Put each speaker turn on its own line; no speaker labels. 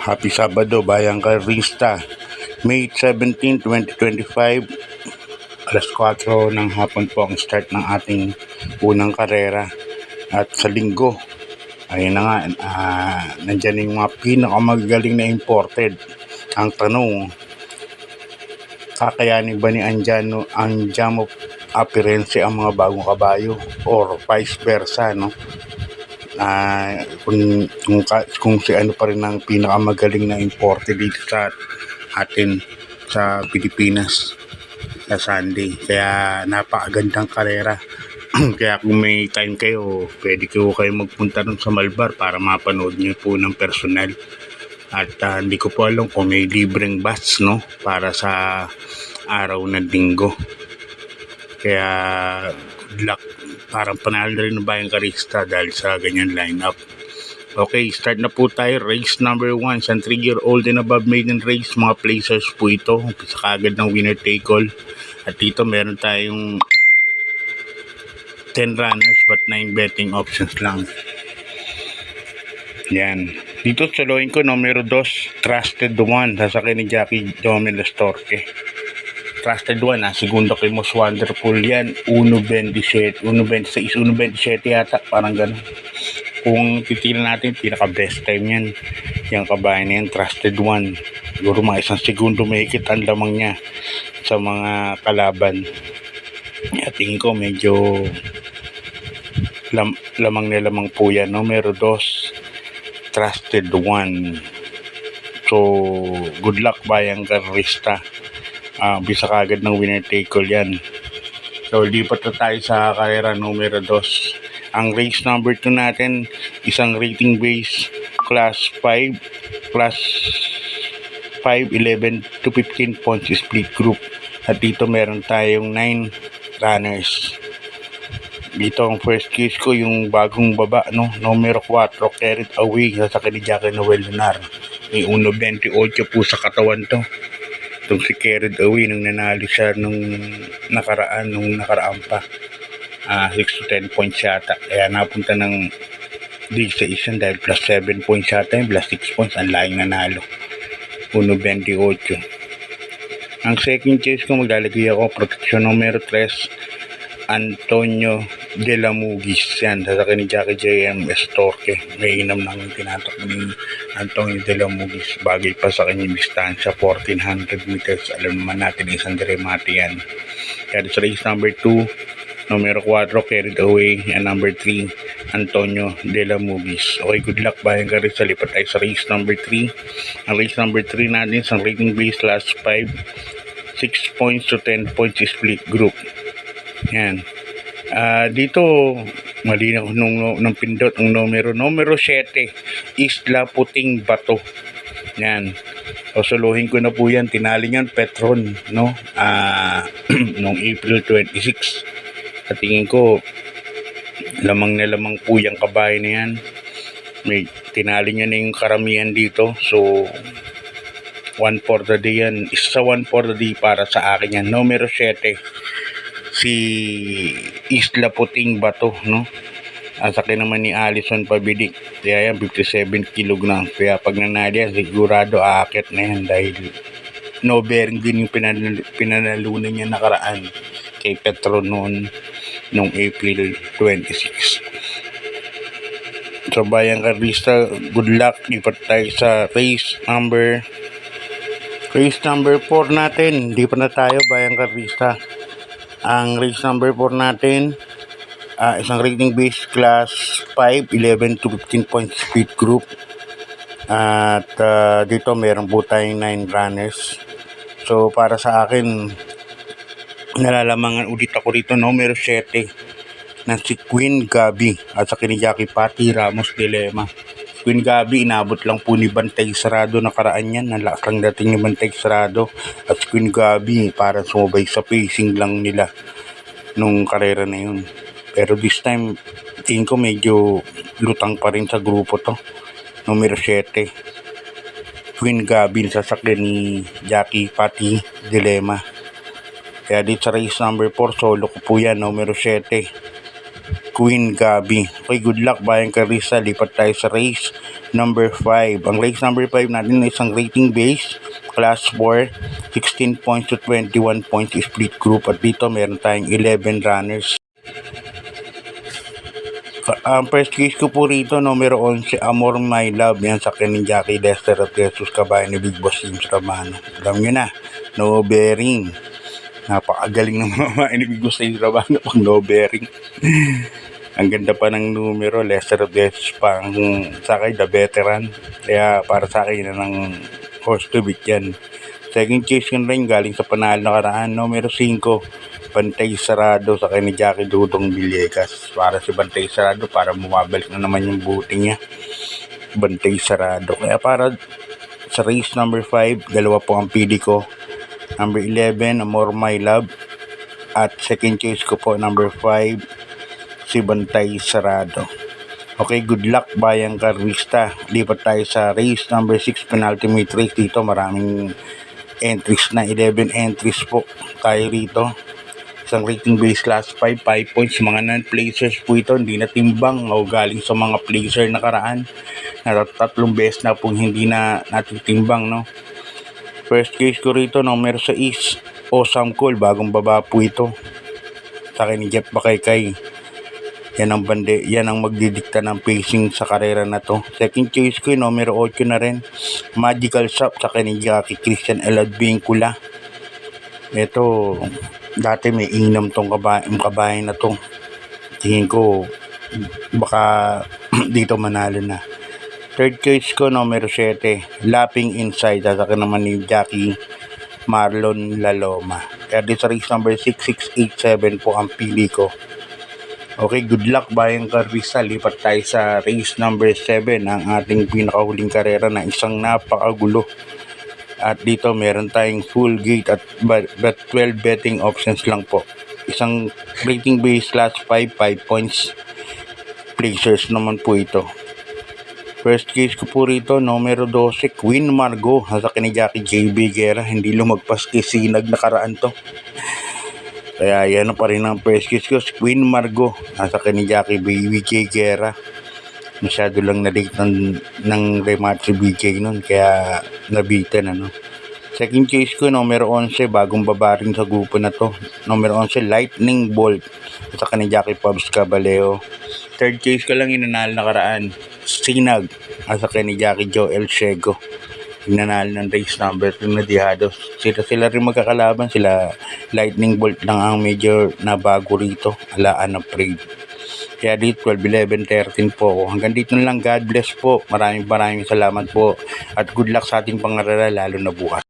Happy Sabado, Bayang Carlista, May 17, 2025, alas 4 ng hapon po ang start ng ating unang karera. At sa linggo, ayun na nga, nandyan yung mga pinakamagaling na imported. Ang tanong, kakayanin ba ni Andiamo Appearance ang mga bagong kabayo or vice versa, no? Kung si ano pa rin ang pinakamagaling na imported dito sa atin sa Pilipinas sa Sunday. Kaya napakagandang karera. Kaya kung may time kayo, pwede kayo magpunta dun sa Malbar para mapanood nyo po ng personal. At hindi ko po alam kung may libreng bus, no, para sa araw ng linggo. Kaya good luck. Parang panalo rin ng Bayang Carlista dahil sa ganyan lineup. Okay, start na po tayo. Race number 1, sa 3-year-old and above maiden race. Mga placers po ito. Umpisa kaagad ng winner take all. At dito meron tayong 10 runners but 9 betting options lang. Yan. Dito saloin ko numero 2, Trusted One. Sasakay ni Jackie Dominguez Torque. Trusted One, segundo kay Most Wonderful yan. 1.27, 1.26, 1.27 yata. Parang ganun. Kung titignan natin, pinaka-best time yan. Yung kabayan na yan, Trusted One. Siguro mga 1 segundo mahigit ang lamang niya sa mga kalaban. At tingin ko medyo lamang na lamang po yan. Numero 2, Trusted One. So, good luck Bayang Carlista. Bisa kagad ng winner take all yan. So, lipat na tayo sa karera numero 2. Ang race number 2 natin, isang rating base class 5, class 5, 11 to 15 points split group. At dito meron tayong 9 runners. Dito ang first case ko, yung bagong baba, no? Numero 4, Carried Away, sasakay ni Jackie Noel Lunar. May 1.28 po sa katawan to. Itong si Carried Away, nung nanalo siya nung nakaraan pa. 6 to 10 points yata. Kaya napunta ng league sa isang dahil plus 7 points yata yun, plus 6 points. Ang laing nanalo. 1.28. Ang second chase ko, maglalagay ako protection numero 3, Antonio De La Mugis. Yan, sasakay ni Jackie JMS Torque. May inam ng tinatak ni Antonio De La Mugis. Bagay pa sa kanyang distansya, 1400 meters. Alam naman natin, isang diremate yan. Kaya sa race number 2, numero 4, Carried Away. And number 3, Antonio De La Mugis. Okay, good luck Bayang Carlista. Lipat tayo sa race number 3. Ang race number 3 natin, isang rating base last 5, 6 points to 10 points split group. Yan. Dito malinaw nung pindot ang numero 7, Isla Puting Bato. Yan. Suluhin ko na po yan. Tinali yan Petron, no? Noong April 26. At tingin ko lamang na lamang po yung kabahay na yan. May tinali niya na yung karamihan dito. So 1 for the day yan. Isa 1 for the day para sa akin yan. Numero 7, si Isla Puting Bato, no? Sakay naman ni Alison Pabilik. Kaya yan, 57 kilogram. Kaya pag nanali yan, sigurado aakit na yan dahil no bearing din yung pinanalunan niya nakaraan kay Petro noong April 26. So Bayang Carlista, good luck. Lipat tayo sa race number 4 natin. Hindi pa na tayo Bayang Carlista. Ang race number 4 natin, isang rating base class 5, 11 to 15 points speed group. At dito meron po tayong 9 runners. So para sa akin, nalalamangan ulit ako dito, numero 7 na si Queen Gabi at sa ni Jackie Pati Ramos Dilema. Queen Gabi, inabot lang po ni Bantay Sarado nakaraan yan. Nalakang dating ni Bantay Sarado. At Queen Gabi, para sumabay sa pacing lang nila nung karera na yun. Pero this time, tingin ko medyo lutang pa rin sa grupo to. Numero 7, Queen Gabi, sasakyan ni Jackie Pati Dilema. Kaya dito sa race number 4, solo ko po yan, numero 7, Queen Gabi. Okay, good luck Bayang Carlista. Lipat tayo sa race number 5. Ang race number 5 natin ay isang rating base, class 4, 16 points to 21 points split group. At dito meron tayong 11 runners. Ang first case ko po rito, numero 11, Amor My Love. Yan sa Ken Jackie Lester at Jesus kabayan ni Big Boss James Romano. Alam nyo na, no bearing. Napakagaling ng mga ni Big Boss James Romano pag no bearing. Ang ganda pa ng numero, Lester at Jesus pa ang sa akin, the veteran. Kaya para sa akin, ng horse to beat yan. Second chase ko rin galing sa panalo na karaan, numero 5. Bantay Sarado sa kay ni Jackie Dudong Villegas. Para si Bantay Sarado, para bumabalik na naman yung buti niya. Bantay Sarado. Kaya para sa race number 5, dalawa po ang pili ko. Number 11, Amor My Love. At second choice ko po, number 5, si Bantay Sarado. Okay, good luck Bayang Carvista. Lipat tayo sa race number 6, penultimate race. Dito maraming entries na, 11 entries po tayo rito. Isang rating base class 5, 5 points. Mga non-placers po ito, hindi na timbang o galing sa mga placer nakaraan. Tatlong beses na pong hindi na natitimbang, no? First case ko rito, numero 6, Awesome Call. Bagong baba po ito. Sa akin ni Jeff Bakaykay. Yan ang magdidikta ng pacing sa karera na to. Second choice ko, numero 8 na rin, Magical Shop. Sa akin ni Jackie Christian Elad Vincula. Ito, dati may inam tong kabayan na to. Tingin ko baka dito manalo na. Third choice ko, numero 7, Lapping Inside. Sasakyan naman ni Jackie Marlon Laloma. Kaya di sa race number 6, 6, 8, 7 po ang pili ko. Okay, good luck Bayang Carvista. Lipat tayo sa race number 7, ang ating pinakahuling karera na isang napakagulo. At dito meron tayong full gate at 12 betting options lang po. Isang rating base class 5, 5 points. Placers naman po ito. First case ko po rito, numero 12, Queen Margot. Sa ni Jackie JB Guerra. Hindi lumagpas kay Sinag nakaraan to. Kaya yan pa rin ang first case ko, Queen Margot. Sa ni Jackie BJ Guerra. Masyado lang na-date ng rematch si BJ nun, kaya nabitan, ano. Second case ko, numero 11, bagong baba rin sa grupo na to. Numero 11, Lightning Bolt. Sa ni Jackie Pabs Caballeo. Third case ko lang inanalo nakaraan, Sinag. Sa ni Jackie Joel Shego. Inanalo ng race number 3 na Dihados. Sila rin magkakalaban, sila Lightning Bolt lang ang medyo na bago rito. Alaan ng Parade. Kaya dito 12, 11, 13 po ako. Hanggang dito na lang. God bless po. Maraming salamat po. At good luck sa ating pangarala lalo na bukas.